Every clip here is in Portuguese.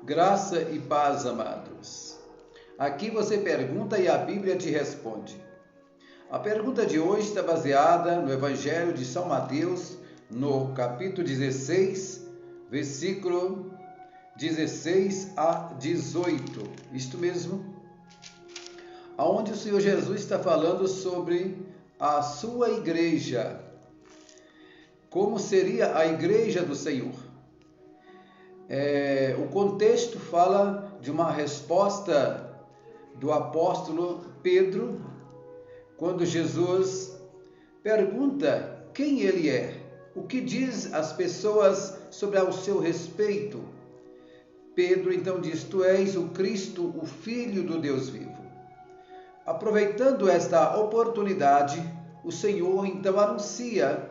Graça e paz, amados. Aqui você pergunta e a Bíblia te responde. A pergunta de hoje está baseada no Evangelho de São Mateus, no capítulo 16, versículo 16 a 18. Isto mesmo, aonde o Senhor Jesus está falando sobre a sua igreja. Como seria a igreja do Senhor? O contexto fala de uma resposta do apóstolo Pedro, quando Jesus pergunta quem ele é, o que diz as pessoas sobre o seu respeito. Pedro então diz: Tu és o Cristo, o Filho do Deus vivo. Aproveitando esta oportunidade, o Senhor então anuncia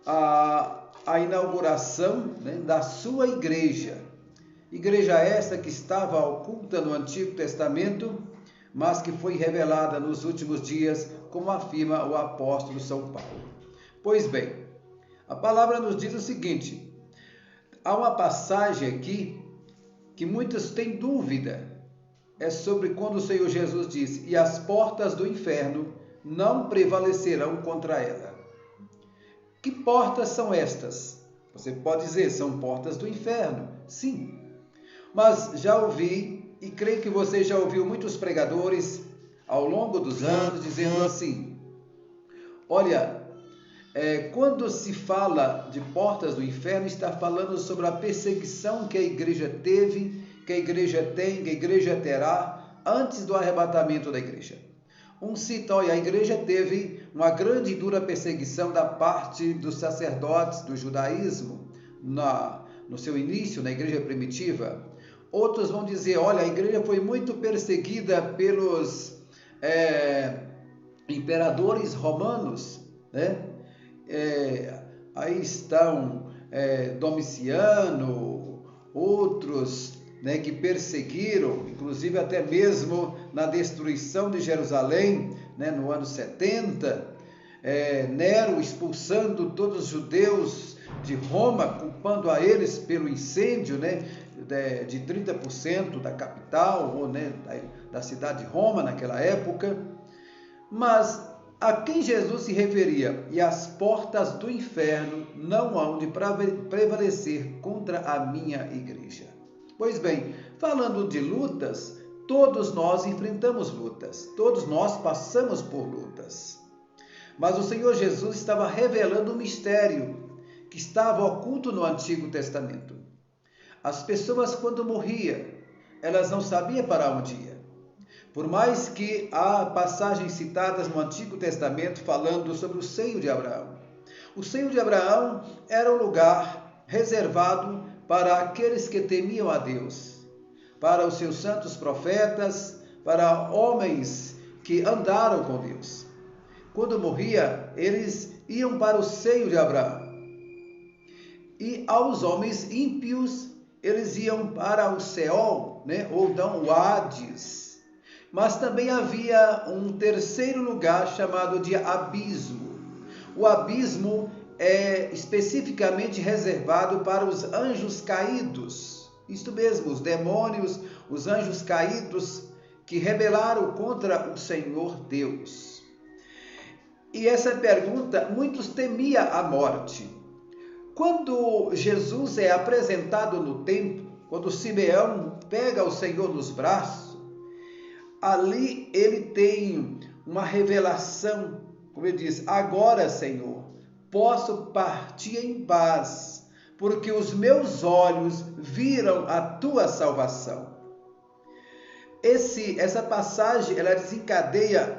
a inauguração, da sua igreja. Igreja esta que estava oculta no Antigo Testamento, mas que foi revelada nos últimos dias, como afirma o apóstolo São Paulo. Pois bem, a palavra nos diz o seguinte: há uma passagem aqui que muitos têm dúvida, é sobre quando o Senhor Jesus disse: e as portas do inferno não prevalecerão contra ela. Que portas são estas? Você pode dizer, são portas do inferno. Sim, mas já ouvi, e creio que você já ouviu muitos pregadores ao longo dos anos dizendo assim: olha, quando se fala de portas do inferno, está falando sobre a perseguição que a igreja teve, que a igreja tem, que a igreja terá antes do arrebatamento da igreja. Cita: olha, a igreja teve uma grande e dura perseguição da parte dos sacerdotes do judaísmo no seu início, na igreja primitiva. Outros vão dizer: olha, a igreja foi muito perseguida pelos imperadores romanos, né? Aí estão Domiciano, outros, que perseguiram, inclusive até mesmo na destruição de Jerusalém, no ano 70, Nero expulsando todos os judeus de Roma, culpando a eles pelo incêndio, de 30% da capital, ou da cidade de Roma naquela época. Mas a quem Jesus se referia? E as portas do inferno não hão de prevalecer contra a minha igreja. Pois bem, falando de lutas, todos nós enfrentamos lutas, todos nós passamos por lutas. Mas o Senhor Jesus estava revelando um mistério que estava oculto no Antigo Testamento. As pessoas, quando morriam, elas não sabiam para onde iam. Por mais que há passagens citadas no Antigo Testamento falando sobre o seio de Abraão. O seio de Abraão era um lugar reservado para aqueles que temiam a Deus, para os seus santos profetas, para homens que andaram com Deus. Quando morria, eles iam para o seio de Abraão. E aos homens ímpios, eles iam para o Seol, ou então o Hades. Mas também havia um terceiro lugar chamado de abismo. O abismo é especificamente reservado para os anjos caídos. Isto mesmo, os demônios, os anjos caídos que rebelaram contra o Senhor Deus. E essa pergunta, muitos temiam a morte. Quando Jesus é apresentado no templo, quando Simeão pega o Senhor nos braços, ali ele tem uma revelação, como ele diz: agora, Senhor, posso partir em paz, porque os meus olhos viram a tua salvação. Essa passagem, ela desencadeia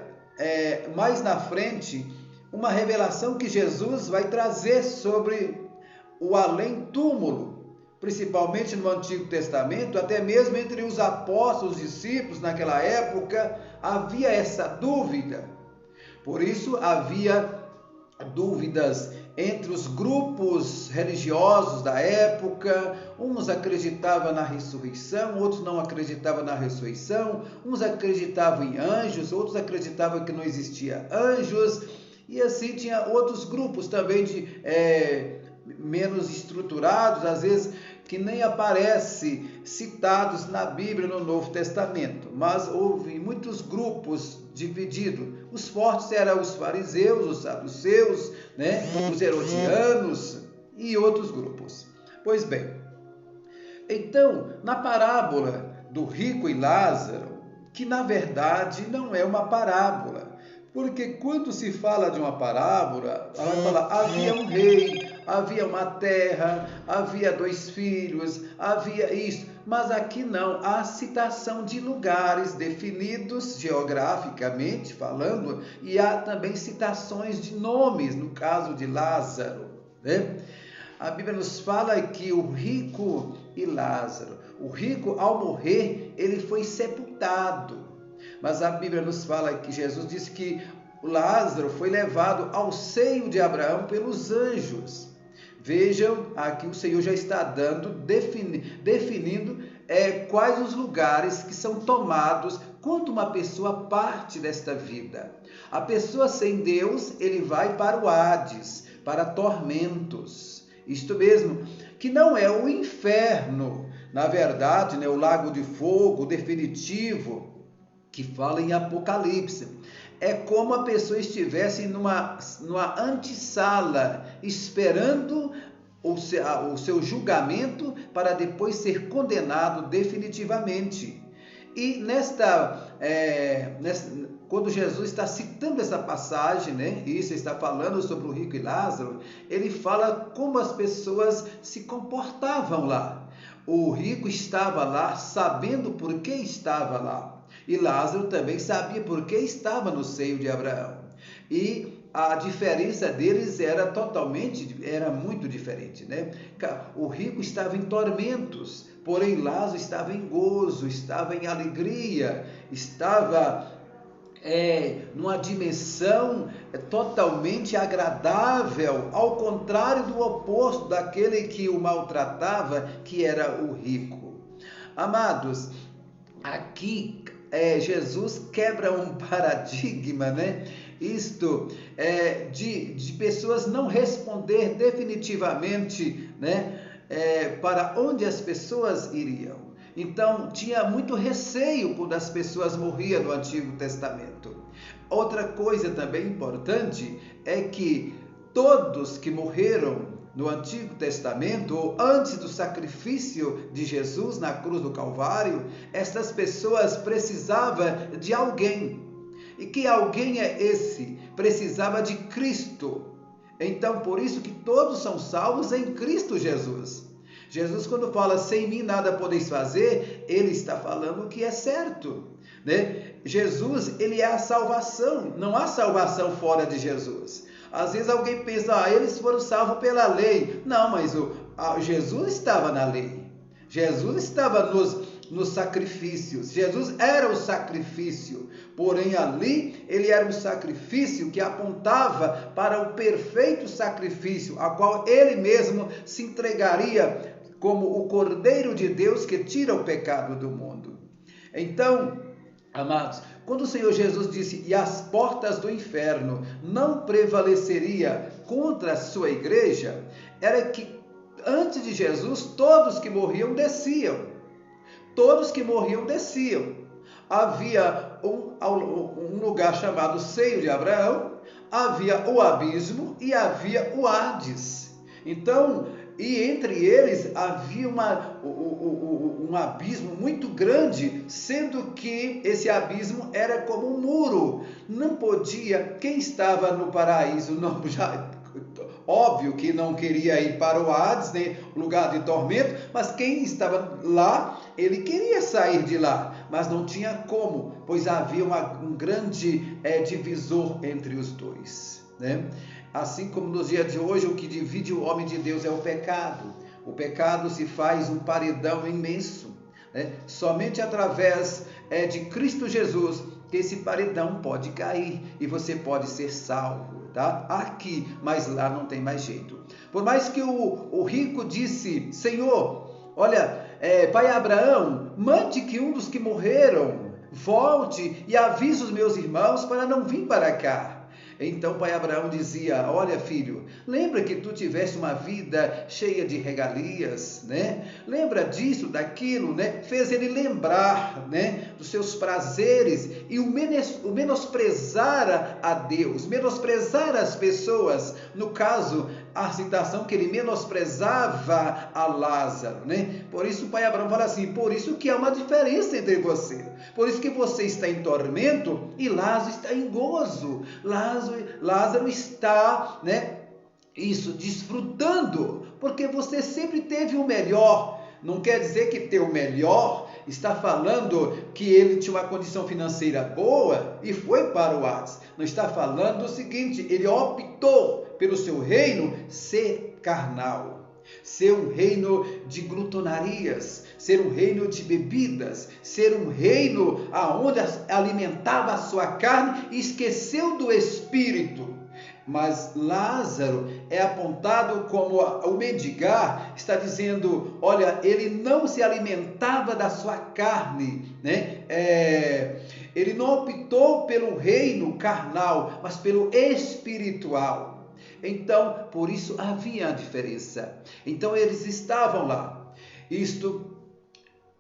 mais na frente uma revelação que Jesus vai trazer sobre o além-túmulo, principalmente no Antigo Testamento, até mesmo entre os apóstolos, os discípulos naquela época, havia essa dúvida. Por isso havia dúvidas entre os grupos religiosos da época. Uns acreditavam na ressurreição, outros não acreditavam na ressurreição, uns acreditavam em anjos, outros acreditavam que não existia anjos, e assim tinha outros grupos também de menos estruturados, às vezes que nem aparece citados na Bíblia no Novo Testamento, mas houve muitos grupos divididos. Os fortes eram os fariseus, os saduceus, né? Os herodianos e outros grupos. Pois bem, então, na parábola do rico e Lázaro, que na verdade não é uma parábola, porque quando se fala de uma parábola, ela vai falar, havia um rei, havia uma terra, havia 2 filhos, havia isso. Mas aqui não, há citação de lugares definidos geograficamente falando, e há também citações de nomes, no caso de Lázaro, né? A Bíblia nos fala que o rico e Lázaro, o rico ao morrer, ele foi sepultado. Mas a Bíblia nos fala que Jesus disse que Lázaro foi levado ao seio de Abraão pelos anjos. Vejam, aqui o Senhor já está definindo quais os lugares que são tomados quando uma pessoa parte desta vida. A pessoa sem Deus, ele vai para o Hades, para tormentos. Isto mesmo, que não é o inferno, na verdade, né, o lago de fogo definitivo, que fala em Apocalipse. É como a pessoa estivesse numa antessala, esperando o seu julgamento para depois ser condenado definitivamente. E quando Jesus está citando essa passagem, né, isso está falando sobre o rico e Lázaro, ele fala como as pessoas se comportavam lá. O rico estava lá sabendo por que estava lá. E Lázaro também sabia por que estava no seio de Abraão. E a diferença deles era muito diferente, né? O rico estava em tormentos, porém Lázaro estava em gozo, estava em alegria, estava numa dimensão totalmente agradável, ao contrário do oposto daquele que o maltratava, que era o rico. Amados, aqui Jesus quebra um paradigma, né? Isto de pessoas não responder definitivamente, né? Para onde as pessoas iriam. Então, tinha muito receio quando as pessoas morriam no Antigo Testamento. Outra coisa também importante é que todos que morreram no Antigo Testamento, ou antes do sacrifício de Jesus na cruz do Calvário, estas pessoas precisavam de alguém. E que alguém é esse? Precisava de Cristo. Então, por isso que todos são salvos em Cristo Jesus. Jesus, quando fala, sem mim nada podeis fazer, ele está falando o que é certo, né? Jesus, ele é a salvação, não há salvação fora de Jesus. Às vezes alguém pensa, eles foram salvos pela lei. Não, mas Jesus estava na lei. Jesus estava nos sacrifícios. Jesus era o sacrifício. Porém, ali, ele era um sacrifício que apontava para o perfeito sacrifício, a qual ele mesmo se entregaria como o Cordeiro de Deus que tira o pecado do mundo. Então, amados, quando o Senhor Jesus disse, e as portas do inferno não prevaleceria contra a sua igreja, era que antes de Jesus, todos que morriam desciam. Todos que morriam desciam. Havia um lugar chamado Seio de Abraão, havia o abismo e havia o Hades. Então, e entre eles havia um abismo muito grande, sendo que esse abismo era como um muro. Não podia, quem estava no paraíso, não, já, óbvio que não queria ir para o Hades, né, lugar de tormento, mas quem estava lá, ele queria sair de lá, mas não tinha como, pois havia um grande divisor entre os dois, né? Assim como nos dias de hoje, o que divide o homem de Deus é o pecado. O pecado se faz um paredão imenso, né? Somente através de Cristo Jesus que esse paredão pode cair e você pode ser salvo, tá? Aqui, mas lá não tem mais jeito. Por mais que o rico disse, Senhor, olha, pai Abraão, mande que um dos que morreram volte e avise os meus irmãos para não vir para cá. Então o pai Abraão dizia: olha, filho, lembra que tu tiveste uma vida cheia de regalias, né? Lembra disso, daquilo, né? Fez ele lembrar, né, dos seus prazeres e o menosprezar a Deus, menosprezar as pessoas. No caso, a citação que ele menosprezava a Lázaro, né? Por isso o pai Abraão fala assim: por isso que há uma diferença entre você. Por isso que você está em tormento e Lázaro está em gozo. Lázaro está, né, desfrutando, porque você sempre teve o melhor. Não quer dizer que ter o melhor está falando que ele tinha uma condição financeira boa e foi para o Hades. Não está falando o seguinte: ele optou pelo seu reino ser carnal, ser um reino de glutonarias, ser um reino de bebidas, ser um reino aonde alimentava a sua carne e esqueceu do espírito. Mas Lázaro é apontado como o mendigar, está dizendo: olha, ele não se alimentava da sua carne, né? Ele não optou pelo reino carnal, mas pelo espiritual. Então, por isso havia a diferença. Então, eles estavam lá.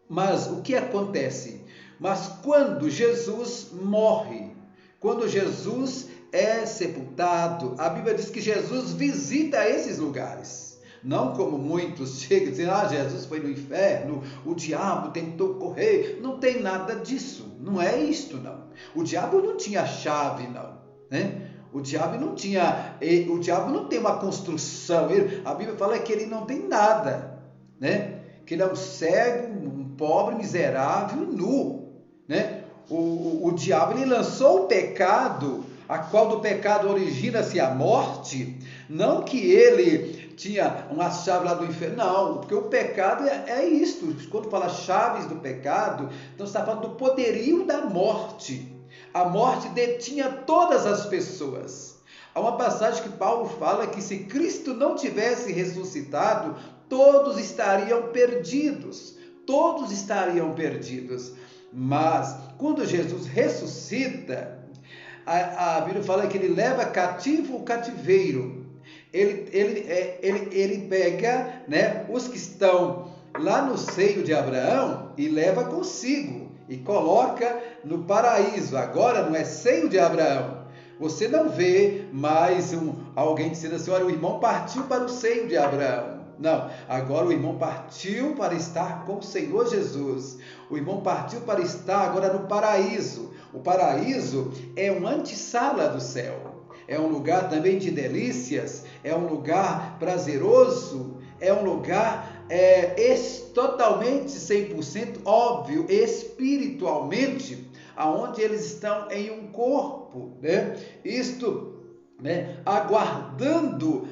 Mas o que acontece? Mas quando Jesus morre, quando Jesus é sepultado, a Bíblia diz que Jesus visita esses lugares. Não como muitos chegam dizendo: Jesus foi no inferno, o diabo tentou correr. Não tem nada disso. Não é isto, não. O diabo não tinha chave, não, né? O diabo não tem uma construção. A Bíblia fala que ele não tem nada, né? Que ele é um cego, um pobre, miserável e nu, né? O diabo, ele lançou o pecado, a qual do pecado origina-se a morte. Não que ele tinha uma chave lá do inferno, não, porque o pecado é isto. Quando fala chaves do pecado, então está falando do poderio da morte. A morte detinha todas as pessoas. Há uma passagem que Paulo fala que se Cristo não tivesse ressuscitado, todos estariam perdidos. Todos estariam perdidos. Mas quando Jesus ressuscita, a Bíblia fala que ele leva cativo o cativeiro. Ele pega, né, os que estão lá no seio de Abraão e leva consigo e coloca no paraíso. Agora não é seio de Abraão. Você não vê mais alguém dizendo assim: olha, o irmão partiu para o seio de Abraão. Não, agora o irmão partiu para estar com o Senhor Jesus. O irmão partiu para estar agora no paraíso. O paraíso é uma antessala do céu. É um lugar também de delícias, é um lugar prazeroso, é um lugar totalmente 100% óbvio, espiritualmente, aonde eles estão em um corpo, né? Isto, né, aguardando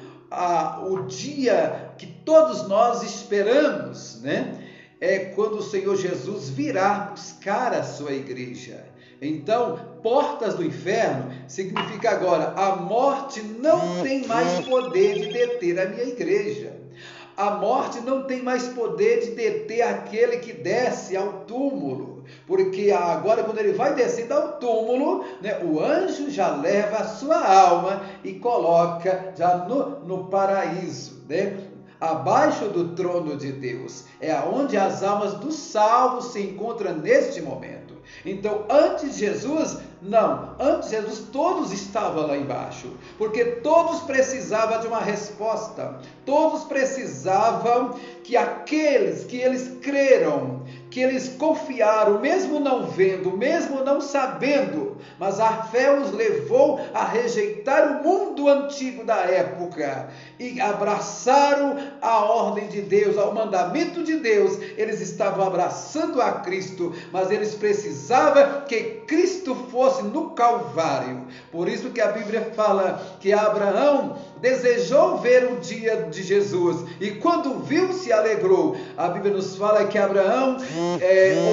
o dia que todos nós esperamos, né? É quando o Senhor Jesus virá buscar a sua igreja. Então, portas do inferno significa agora: a morte não tem mais poder de deter a minha igreja. A morte não tem mais poder de deter aquele que desce ao túmulo, porque agora, quando ele vai descendo ao túmulo, né, o anjo já leva a sua alma e coloca já no paraíso, né? Abaixo do trono de Deus. É onde as almas dos salvos se encontram neste momento. Então, antes de Jesus, todos estavam lá embaixo, porque todos precisavam de uma resposta, todos precisavam que aqueles que eles creram, que eles confiaram, mesmo não vendo, mesmo não sabendo, mas a fé os levou a rejeitar o mundo antigo da época e abraçaram a ordem de Deus, ao mandamento de Deus. Eles estavam abraçando a Cristo, mas eles precisavam que Cristo fosse no Calvário. Por isso que a Bíblia fala que Abraão desejou ver o dia de Jesus e quando viu, se alegrou. A Bíblia nos fala que Abraão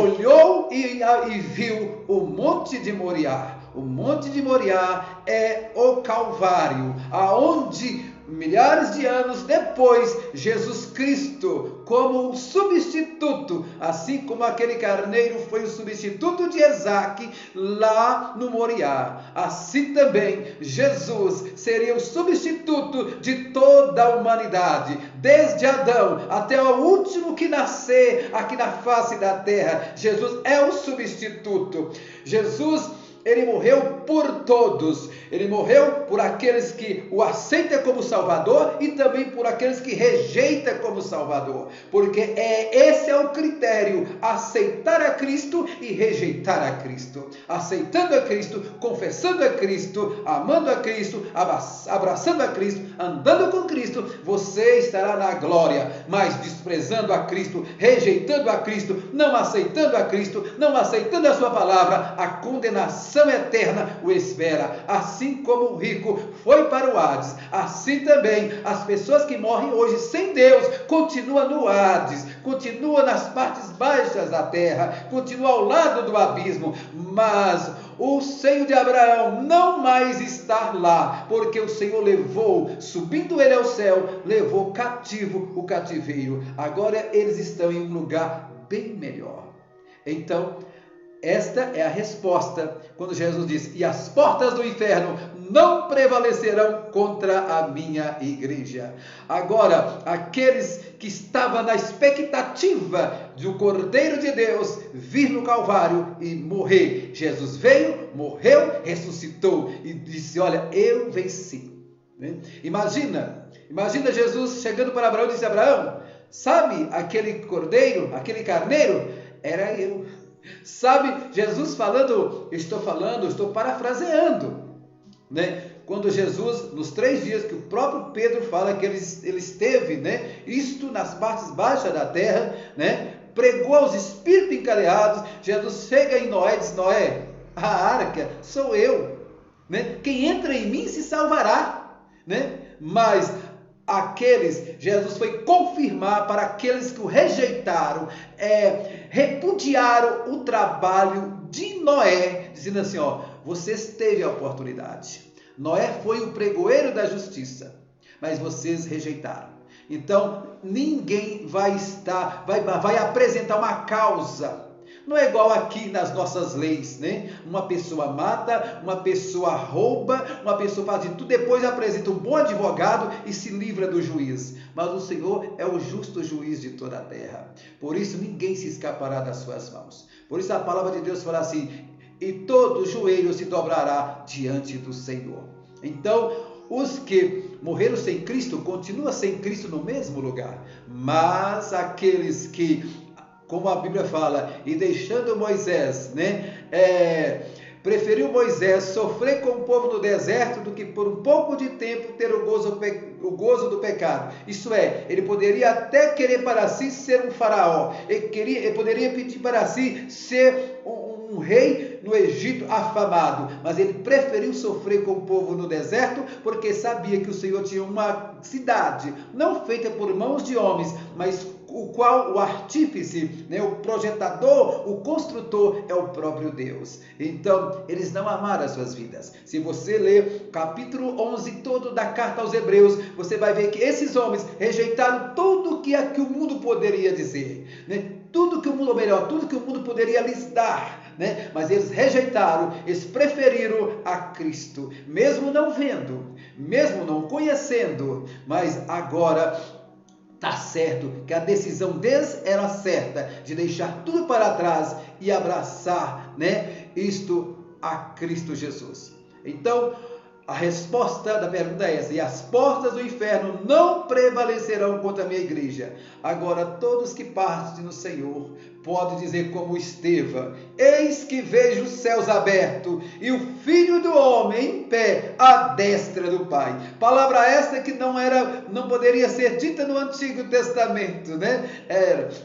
olhou e viu o Monte de Moriá. O Monte de Moriá é o Calvário, aonde milhares de anos depois, Jesus Cristo, como um substituto, assim como aquele carneiro foi o substituto de Isaque lá no Moriá, assim também Jesus seria o substituto de toda a humanidade, desde Adão até o último que nascer aqui na face da terra. Jesus é o substituto. Jesus, ele morreu por todos. Ele morreu por aqueles que o aceitam como Salvador e também por aqueles que rejeitam como Salvador. Porque esse é o critério: aceitar a Cristo e rejeitar a Cristo. Aceitando a Cristo, confessando a Cristo, amando a Cristo, abraçando a Cristo, andando com Cristo, você estará na glória. Mas desprezando a Cristo, rejeitando a Cristo, não aceitando a Cristo, não aceitando a sua palavra, a condenação eterna o espera. Assim como o rico foi para o Hades, assim também as pessoas que morrem hoje sem Deus continuam no Hades, continuam nas partes baixas da terra, continuam ao lado do abismo. Mas o seio de Abraão não mais está lá, porque o Senhor levou, subindo ele ao céu, levou cativo o cativeiro. Agora eles estão em um lugar bem melhor. Então, esta é a resposta quando Jesus diz: e as portas do inferno não prevalecerão contra a minha igreja. Agora, aqueles que estavam na expectativa do Cordeiro de Deus vir no Calvário e morrer, Jesus veio, morreu, ressuscitou e disse: olha, eu venci. Imagina Jesus chegando para Abraão e disse: Abraão, sabe aquele cordeiro, aquele carneiro? Era eu. Sabe, Jesus falando, estou parafraseando, né? Quando Jesus, nos 3 dias que o próprio Pedro fala que ele esteve, né? Isto nas partes baixas da terra, né? Pregou aos espíritos encalhados. Jesus chega em Noé e diz: Noé, a arca sou eu, né? Quem entra em mim se salvará, né? Mas Jesus foi confirmar para aqueles que o rejeitaram, repudiaram o trabalho de Noé, dizendo assim: vocês teve a oportunidade. Noé foi o pregoeiro da justiça, mas vocês rejeitaram. Então, ninguém vai apresentar uma causa. Não é igual aqui nas nossas leis, né? Uma pessoa mata, uma pessoa rouba, uma pessoa faz de tudo, depois apresenta um bom advogado e se livra do juiz. Mas o Senhor é o justo juiz de toda a terra. Por isso ninguém se escapará das suas mãos. Por isso a palavra de Deus fala assim: e todo joelho se dobrará diante do Senhor. Então, os que morreram sem Cristo continuam sem Cristo no mesmo lugar. Mas aqueles que, como a Bíblia fala, e deixando Moisés, né? Preferiu Moisés sofrer com o povo no deserto do que por um pouco de tempo ter o gozo do pecado. Isso é, ele poderia até querer para si ser um faraó. Ele poderia pedir para si ser um rei no Egito afamado. Mas ele preferiu sofrer com o povo no deserto, porque sabia que o Senhor tinha uma cidade, não feita por mãos de homens, mas o qual o artífice, né, o projetador, o construtor é o próprio Deus. Então, eles não amaram as suas vidas. Se você ler capítulo 11 todo da carta aos Hebreus, você vai ver que esses homens rejeitaram tudo que o mundo poderia dizer, né? Tudo que o mundo poderia lhes dar, né? Mas eles rejeitaram, eles preferiram a Cristo, mesmo não vendo, mesmo não conhecendo, mas agora está certo que a decisão deles era certa, de deixar tudo para trás e abraçar, né, isto a Cristo Jesus. Então, a resposta da pergunta é essa: e as portas do inferno não prevalecerão contra a minha igreja. Agora, todos que partem no Senhor podem dizer como Estevão: eis que vejo os céus abertos e o Filho do Homem em pé à destra do Pai. Palavra esta que não poderia ser dita no Antigo Testamento, né?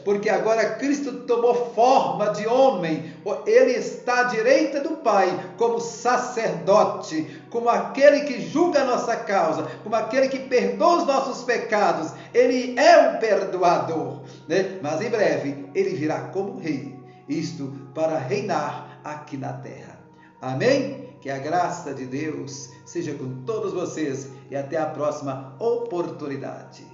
Porque agora Cristo tomou forma de homem. Ele está à direita do Pai como sacerdote, como aquele que julga a nossa causa, como aquele que perdoa os nossos pecados. Ele é um perdoador, né? Mas em breve ele virá como rei, isto para reinar aqui na terra. Amém? Que a graça de Deus seja com todos vocês e até a próxima oportunidade.